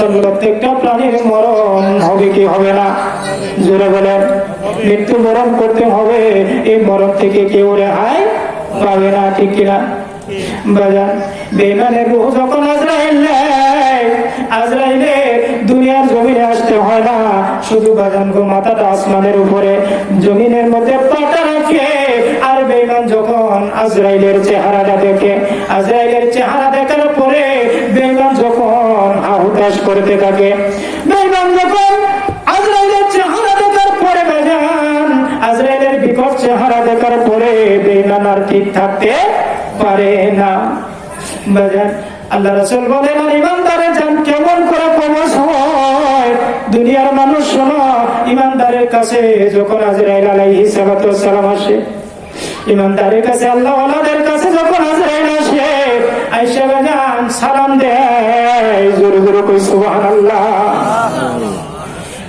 প্রত্যেকটা প্রাণীর মরণ হবে কি হবে না? জোরে বলেন। মৃত্যু বরণ করতে হবে, এই মরণ থেকে কেউ রেহাই পাবে না, ঠিক কিনা? বাজান, বেঈমানের রূহ যখন আজরাইলে দুনিয়ার জমিনে আসতে হয় না, শুধু বাজান গো মাথাটা আসমানের উপরে, জমিনের মধ্যে পাটা রাখে। আর বেঈমান যখন আজরাইলের চেহারাটা দেখে, আজরাইলের চেহারা দেখার পরে বেঈমান যখন আহুতাশ করতে থাকে, বেঈমান যখন আজরাইলের চেহারা দেখার পরে বাজান, আজরাইলের বিকট চেহারা দেখার পরে বেঈমান আর ঠিক থাকতে পারে না। বাজান, আল্লাহ রাসূল বলেন, ইমানদারের জান কেমন করে কবজ হয়? দুনিয়ার মানুষ শোনো, ইমানদারের কাছে যখন আজরাইল আলাইহিস সালাতু ওয়াস সালাম আসে, ইমানদারের কাছে, আল্লাহ ওয়ালাদের কাছে যখন আজরাইল আসে, আয়েশা বাজান সালাম দেয়, জোরে জোরে কই সুবহানাল্লাহ।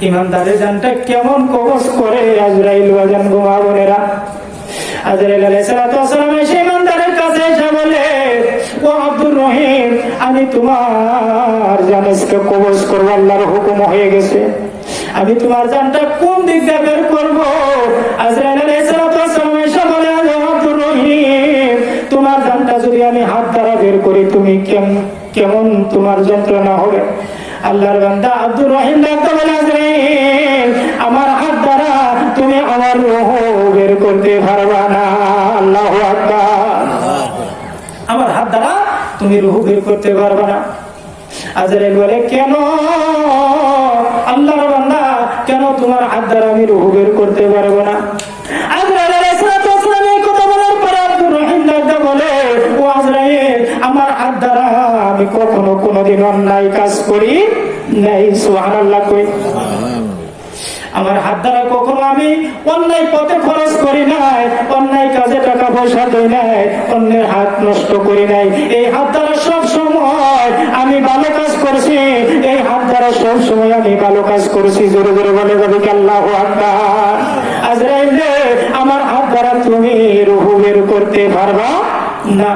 ইমানদারের জানটা কেমন কবজ করে আজরাইল বাজান গো মা বোনেরা। আজরাইল আলাইহিস সালাতু ওয়াস সালাম এসে ইমানদারের কাছে এসে বলে, ও আব্দুর রহিম, আমি তোমার জানকে কবজ করব, আল্লাহর হুকুম হয়ে গেছে। আমি তোমার জানটা কোন দিক দিয়ে বের করবো? আজরাইল আলাইহিস সালাতু ওয়াস সালাম এসে বলে, আব্দুর রহিম, তোমার জানটা যদি আমি হাত দ্বারা বের করি, তুমি কেমন তোমার যন্ত্রণা হবে? আল্লাহর বান্দা আব্দুর রহিম ডাকতে বলে, আজরাইল, আমার হাত দ্বারা তুমি আমার রূহ বের করতে পারবা না। আল্লাহু আকবার। আমার হাত দ্বারা তুমি রূহ বের করতে পারবা না। আজরাইল বলে, কেন আল্লাহর বান্দা, কেন তোমার হাত দ্বারা আমি রূহ বের করতে পারবো না? আজরাইল আলাইহিস সালাতু ওয়াস সালাম এই কথা বলার পরে আব্দুর রহিম ডাকতে বলে, ও আজরাইল, আমার হাত দ্বারা আমি কখনো কোনোদিন অন্যায় কাজ করি নাই। সুবহানাল্লাহ কই। আমার হাত দ্বারা কখনো আমি অন্যায় পথে খরচ করি নাই, অন্যায় কাজে টাকা পয়সা দেই নাই, অন্যের হাত নষ্ট করি নাই। এই হাত দ্বারা সব সময় আমি ভালো কাজ করছি, এই হাত দ্বারা সব সময় আমি ভালো কাজ করছি। জোরে জোরে বলে যাবে কি আল্লাহু আকবার। আজরাইল, আমার হাত দ্বারা তুমি রূহ বের করতে পারবা না।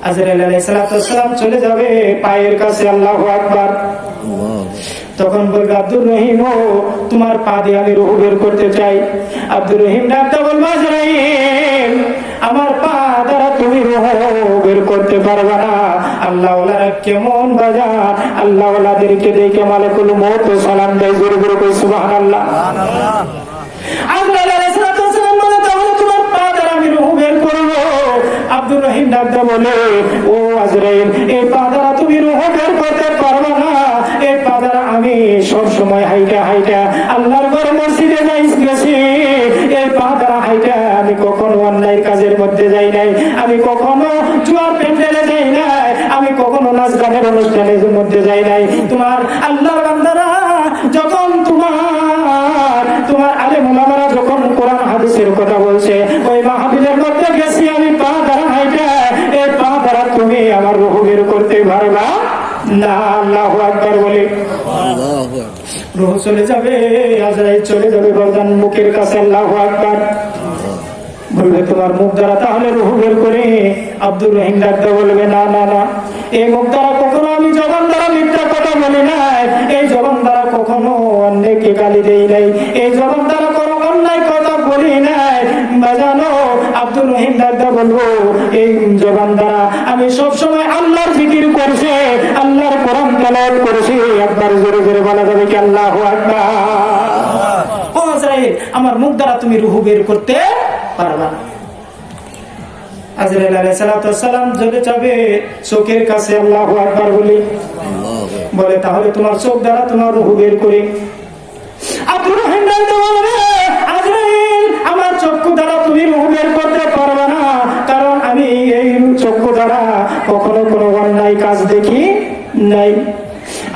আজরাইল আলাইহিস সালাতু ওয়াস সালাম চলে যাবে পায়ের কাছে। আল্লাহু আকবার। তখন বলবে, আব্দুর রহিম, তোমার পা দিয়ে আমি রূহ বের করতে চাই। আব্দুর রহিম ডাকতে বলবে, আজরাইল, আমার পা দ্বারা তুমি রূহ বের করতে পারবে না। আল্লাহ ওয়ালারা কেমন বাজার, আল্লাহ ওয়ালাদেরকে দেখে মালাকুল মউত সালাম দেয়। জোরে জোরে কই সুবহানাল্লাহ। আজরাইল আলাইহিস সালাতু ওয়াস সালাম বলে, তাহলে তোমার পা দ্বারা আমি রূহ বের করব। আব্দুর রহিম ডাকতে বলে, ও আজরাইল, এই পা দ্বারা তুমি রূহ বের করতে পারবে না। এই পা দ্বারা আমি সব সময় হাইটা হাইটা আল্লাহর ঘরে মসজিদে গেছি। এই পা দ্বারা হাইটা আমি কখনো অন্যায় কাজের মধ্যে যাই নাই, আমি কখনো জুয়ার প্যান্ডেলে যাই নাই, আমি কখনো নাচ গানের অনুষ্ঠানের মধ্যে যাই নাই। তোমার আল্লাহর বান্দারা যখন তোমার আলেম ওলামারা যখন কোরআন হাদিসের কথা বলছে, ওই মাহফিলের মধ্যে গেছি আমি পা দ্বারা হাইটা, এই পা দ্বারা তুমি আমার রূহ বের করতে পারবা না। আল্লাহু আকবার বলে রূহ চলে যাবে, আজরাইল চলে যাবে বাজান মুখের কাছে। আল্লাহু আকবার বলবে, তোমার মুখ দ্বারা তাহলে রূহ বের করে। আব্দুর রহিম ডাকতে বলবে, না না না, এই মুখ দ্বারা কখনো আমি জবান দ্বারা মিথ্যা কথা বলি নাই, এই জবান দ্বারা কখনো অন্যকে গালি দেই নাই, এই জবান দ্বারা কোনো অন্যায় কথা বলি নাই। বাজানো আব্দুর রহিম ডাকতে বলবো, এই জবান দ্বারা আমি সবসময় আল্লাহর জিকির করছি, আল্লাহর কোরআন তেলাওয়াত করছি। একবার জোরে জোরে বলা যাবে কি আল্লাহু আকবার। ও আজরাইল, আমার মুখ দ্বারা তুমি রূহ বের করতে পারবা না। আজরাইল আলাইহিস সালাতু ওয়াস সালাম চলে যাবে চোখের কাছে। আল্লাহু আকবার বলে, তাহলে তোমার চোখ দ্বারা তোমার রূহ বের করি। আব্দুর রহিম বলবে, আজরাইল, আমার চক্ষু দ্বারা তুমি রূহ বের করতে পারবে না, কারণ আমি এই চক্ষু দ্বারা কখনো কোনো অন্যায় কাজ দেখি নাই,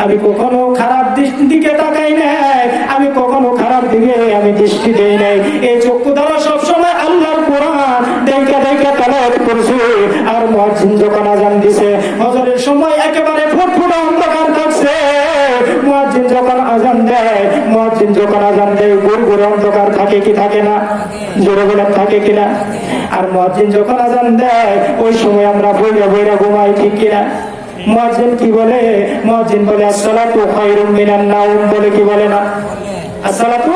আমি কখনো খারাপ দিকে তাকাই নাই, আমি কখনো খারাপ দিকে আমি দৃষ্টি দেই নাই। এই চক্ষু দ্বারা সবসময় আল্লাহর কোরআন দেখে দেখে তেলাওয়াত করছি। আর মুয়াজ্জিন যখন আযান দিছে, হজরের সময় একেবারে ফুটফুটে অন্ধকার থাকছে। মুয়াজ্জিন যখন আযান দেয়, গুড়গুড়ে অন্ধকার থাকে কি থাকে না? জোরে বলেন, থাকে কিনা? আর মুয়াজ্জিন যখন আযান দেয়, ওই সময় আমরা বইরা বইরা ঘুমাই, ঠিক কিনা? মুয়াজ্জিন কি বলে? মুয়াজ্জিন বলে আসসালাতু খায়রুম মিনান নাওম, বলে কি বলে না? আসসালাতু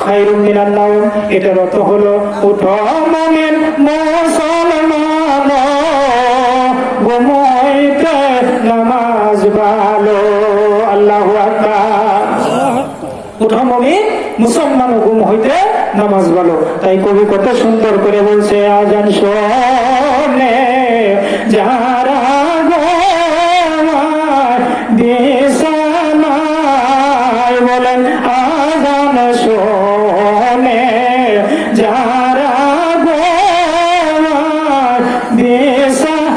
খায়রুম মিনান নাওম। এটার অর্থ হলো উঠো মুমিন মুসলমান, ঘুম হইতে নামাজ ভালো। আল্লাহু আকবার। উঠো মুমিন মুসলমান, ঘুম হইতে নামাজ ভালো। তাই কবি কত সুন্দর করে বলছে, আজান শোনে যারা বিছানায়, বলেন আজান শোনে যারা বিছানায়,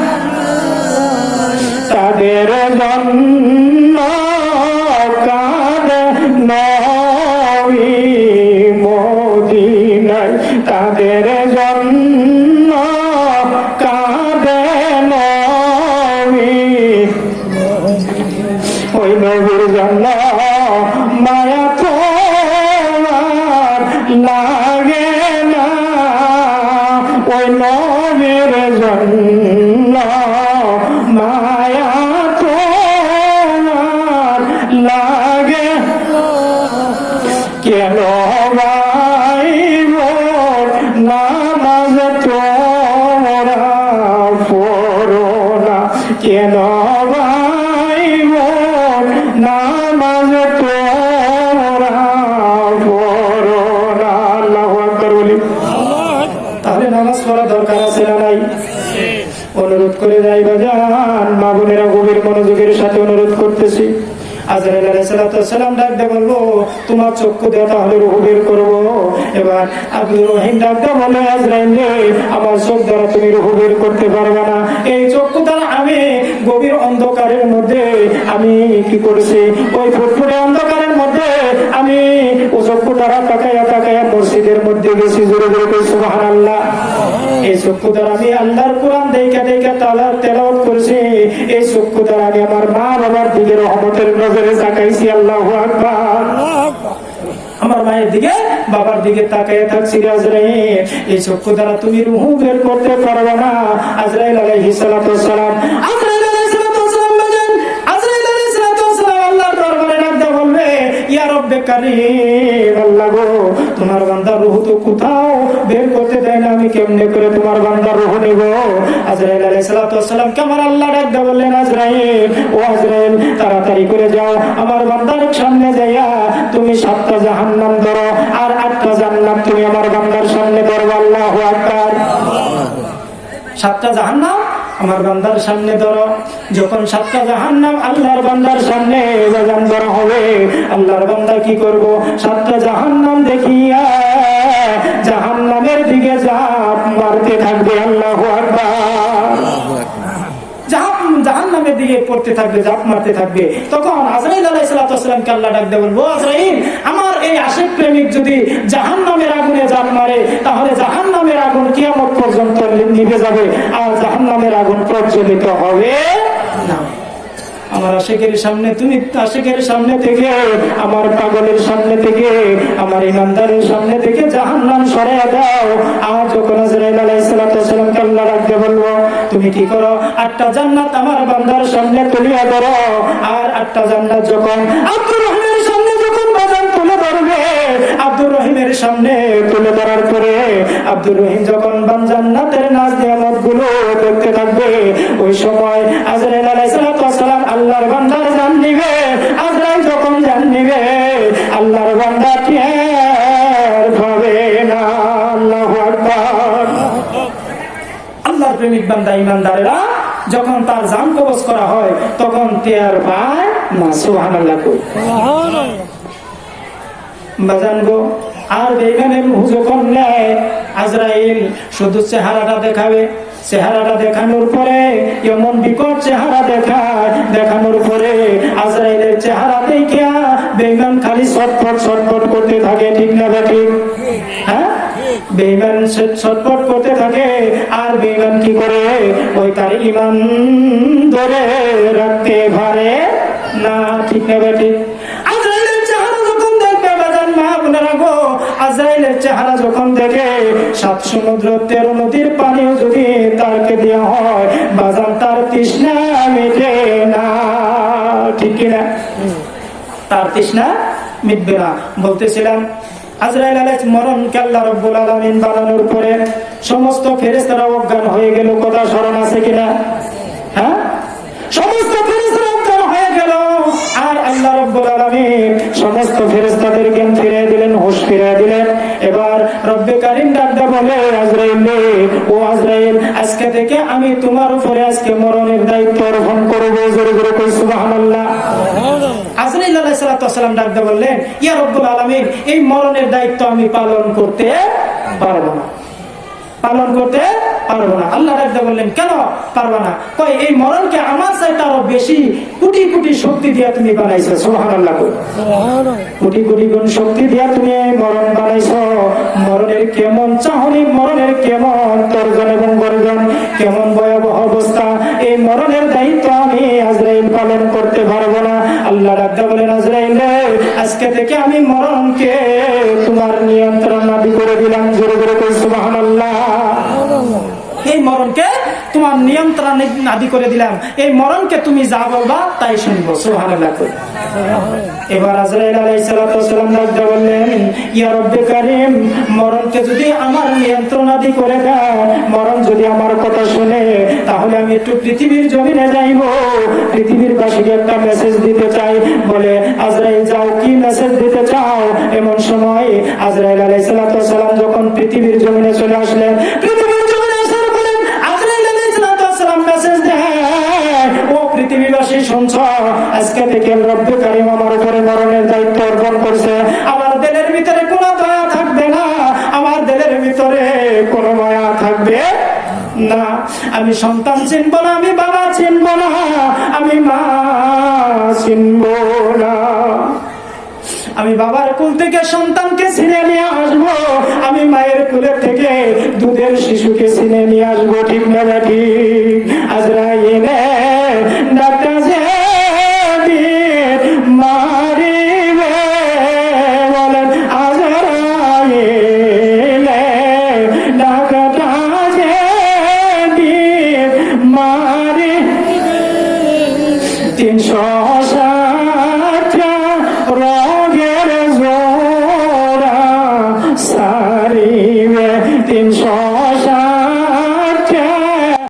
তাদের জন্য কাঁদে নবী মদিনায়, তাদের জন্য কাঁদে নবী। ওই নবীর জন্য মায়া তোমার লাগে না, ওই নবীর জন্য মায়া তোমার লাগে কেন ভাই নামাজ তোমরা পড়ো না, কেন ভাই নামাজ তোমরা পড়ো না। আল্লাহু আকবার বলি। তাহলে নামাজ পড়া দরকার আছে না নাই? অনুরোধ করে যাই বাজান, মা বোনেরা গভীর মনোযোগের সাথে অনুরোধ করতেছি। আজরাইল আলাইহিস সালাম ডাক দিয়ে বলবো, তোমার চক্ষু দিয়ে তাহলে রূহ বের করবো। এবার আব্দুর রহিম ডাক দিয়ে বলে, আজরাইল রে, আমার চোখ দ্বারা তুমি রূহ বের করতে পারবে না। এই চক্ষু দ্বারা আমি গভীর অন্ধকারের মধ্যে আমি কি করেছি, ওই ফুটফুটে অন্ধকারের মধ্যে আমি ও চক্ষু দ্বারা তাকাইয়া তাকাইয়া মসজিদের মধ্যে গেছি। জোরে জোরে কই সুবহানাল্লাহ। এই চক্ষু দ্বারা আমি আল্লাহর কোরআন দেখা দেখা তেলাওয়াত করেছি। এই চক্ষু দ্বারা আমি আমার মা বাবার দিকে রহমতের নজরে তাকাইছি। আল্লাহু আকবার। আমার মায়ের দিকে বাবার দিকে তাকাইয়া থাকছি। আজরাইল, এই চক্ষু দ্বারা তুমি রূহ বের করতে পারবে না। আজরাইল আলাইহিস সালাতু ওয়াস সালাম, আজরাইল আলাইহিস সালাতু ওয়াস সালাম বলেন, আজরাইল আলাইহিস সালাতু ওয়াস সালাম আল্লাহর দরবারে ডাকতে বলবে, ইয়া রব্বে কারীম, আল্লাহ গো, তোমার বান্দার রূহ তো কোথাও বের করতে দেয় না, আমি কেমনে করে তোমার বান্দার রূহ নেব? আজরাইল আলাইহিস সালাতু ওয়াস সালাম কে আমার আল্লাহ ডাকতে বললেন, আজরাইল, ও আজরাইল, তাড়াতাড়ি করে যাও, আমার বান্দার সামনে যাইয়া তুমি 7টা জাহান্নাম ধরো আর 8টা জান্নাত তুমি আমার বান্দার সামনে ধরো। আল্লাহু আকবার। 7টা জাহান্নাম আমার বান্দার সামনে ধরো। যখন 7টা জাহান্নাম আল্লাহর বান্দার সামনে বাজান ধরা হবে, আল্লাহর বান্দা কি করব? 7টা জাহান্নাম দেখিয়া জাহান্নামের দিকে ঝাঁপ মারতে থাকবে। আল্লাহু আকবার। জাহান্নামের দিকে পড়তে থাকবে, ঝাঁপ মারতে থাকবে। তখন আজরাইল আলাইহিস সালামকে আল্লাহ ডাক দিয়ে বলবো, আজরাইল, আমার এই আশিক প্রেমিক যদি জাহান্নামের আগুনে ঝাঁপ মারে, তাহলে জাহান্নামের আগুন কিয়ামত পর্যন্ত নিভে যাবে আর জাহান্নামের আগুন প্রজ্বলিত হবে না। আমার আশিকের সামনে, তুমি আশিকের সামনে থেকে, আমার পাগলের সামনে থেকে, আমার ইমানদারের সামনে থেকে জাহান্নাম সরাইয়া দাও। আর যখন আজরাইল আলাইহিস সালামকে আল্লাহ ডাকতে বলবো, তুমি কি করো? 8টা জান্নাত আমার বান্দার সামনে তুলিয়া ধরো। আর 8টা জান্নাত যখন আব্দুর রহিমের সামনে যখন বাজান তুলে ধরবে, আব্দুর রহিমের সামনে তুলে ধরার পরে আব্দুর রহিম যখন জান্নাতের নাজ নিয়ামত গুলো দেখতে থাকবে, ওই সময় আজরাইল আলাইহিস সালাম আল্লাহর বান্দার জান নিবে। আজরাইল যখন জান নিবে, আল্লাহর বান্দা টের পাবে না। আল্লাহু আকবার। আল্লাহর প্রেমিক বান্দা ইমানদারেরা যখন তার জান কবজ করা হয়, তখন টের পায় না। সুবহানাল্লাহ। বাজান গো, আর বেঈমানের রূহ যখন নেয়, আজরাইল শুধু চেহারাটা দেখাবে। চেহারাটা দেখানোর পরে এমন বিকট চেহারা দেখানোর পরে আজরাইলের চেহারা দেখিয়া বেঈমান খালি ছটফট ছটফট করতে থাকে। ঠিক না ঠিক? হ্যাঁ, বেঈমান ছটফট করতে থাকে। আর বেঈমান কি করে? ওই তার ঈমান ধরে রাখতে পারে না। ঠিক না ঠিক? আজরাইলের চেহারা যখন দেখবে বাজান মা বোনেরা গো, আজরাইলের চেহারা যখন দেখে 7 সমুদ্র 13 নদীর পানিও যদি তারকে দেওয়া হয় বাজান তার তৃষ্ণা মিটে না, ঠিক কিনা? তার তৃষ্ণা মিটবে না। বলতেছিলাম আজরাইল আলাইহিস মরণকে আল্লাহ রাব্বুল আলামিন বানানোর পরে সমস্ত ফেরেশতারা অজ্ঞান হয়ে গেল, কথা স্মরণ আছে কিনা? হ্যাঁ, সমস্ত ফেরেশতারা অজ্ঞান হয়ে গেল, আর আল্লাহ রাব্বুল আলামিন সমস্ত ফেরেশতাদের জ্ঞান ফিরিয়ে দিলেন, হুঁশ ফিরিয়ে দিলেন। এবার রব্বে কারীম ডাকতে বলে আজরাইল, ও আজরাইল, আজকে থেকে আমি তোমার উপরে আজকে মরণের দায়িত্ব অর্পণ করব। জোরে জোরে কই সুবহানাল্লাহ। আজরাইল আলাইহিস সালাম ডাকতে বললেন, ইয়া রব্বুল আলামিন, এই মরণের দায়িত্ব আমি পালন করতে পারবো না, পালন করতে পারবো না। আল্লাহ ডাকতে বললেন, কেন পারবো না? কই, এই মরণকে আমার চাইতে আরো বেশি কোটি কোটি শক্তি দিয়ে তুমি বানাইছো। সুবহানাল্লাহ। কোটি কোটি গুণ শক্তি দিয়ে তুমি মরণ বানাইছো। মরণের কেমন চাহনি, মরণের কেমন তর্জন এবং গর্জন, কেমন ভয়াবহ অবস্থা, এই মরণের দায়িত্ব আমি আজরাইল পালন করতে পারবো না। আল্লাহ ডাকতে বলেন, আজরাইল, আজকে থেকে আমি মরণকে তোমার নিয়ন্ত্রণ আদি করে দিলাম। জোরে জোরে কই সুবহানাল্লাহ। এই মরণকে তোমার নিয়ন্ত্রণ আদি করে দিলাম, এই মরণকে তুমি যা বলবা তাই শুনবো। সুবহানাল্লাহ। এবার আজরাইল আলাইহিস সালাম ডাকতে বললেন, ইয়া রব্বে কারীম, মরণকে যদি আমার নিয়ন্ত্রণ আদি করে দেন, মরণ যদি আমার কথা শুনে, তাহলে আমি একটু পৃথিবীর জমিনে যাইব, পৃথিবীর বাসীকে একটা মেসেজ দিতে চাই। বলে, আজরাইল যাও, কি মেসেজ দিতে চাও? এমন সময় আজরাইল আলাইহিস সালাম যখন পৃথিবীর জমিনে চলে আসলেন, পৃথিবীর জমিনে আসার পরে আজরাইল আলাইহিস সালাম মেসেজ দেয়, ও পৃথিবীবাসী শুনছ, আজকে থেকে রব্বে কারীম আমার উপরে মরণের দায়িত্ব অর্পণ করছে। আমার দিলের ভিতরে কোনো দয়া থাকবে না, আমার দিলের ভিতরে কোনো মায়া থাকবে না। আমি সন্তান চিনব না, আমি বাবা চিনব না, আমি মা চিনব না। আমি বাবার কুল থেকে সন্তানকে ছিনে নিয়ে আসবো, আমি মায়ের কুলের থেকে দুধের শিশুকে ছিনে নিয়ে আসবো। ঠিক না ঠিক?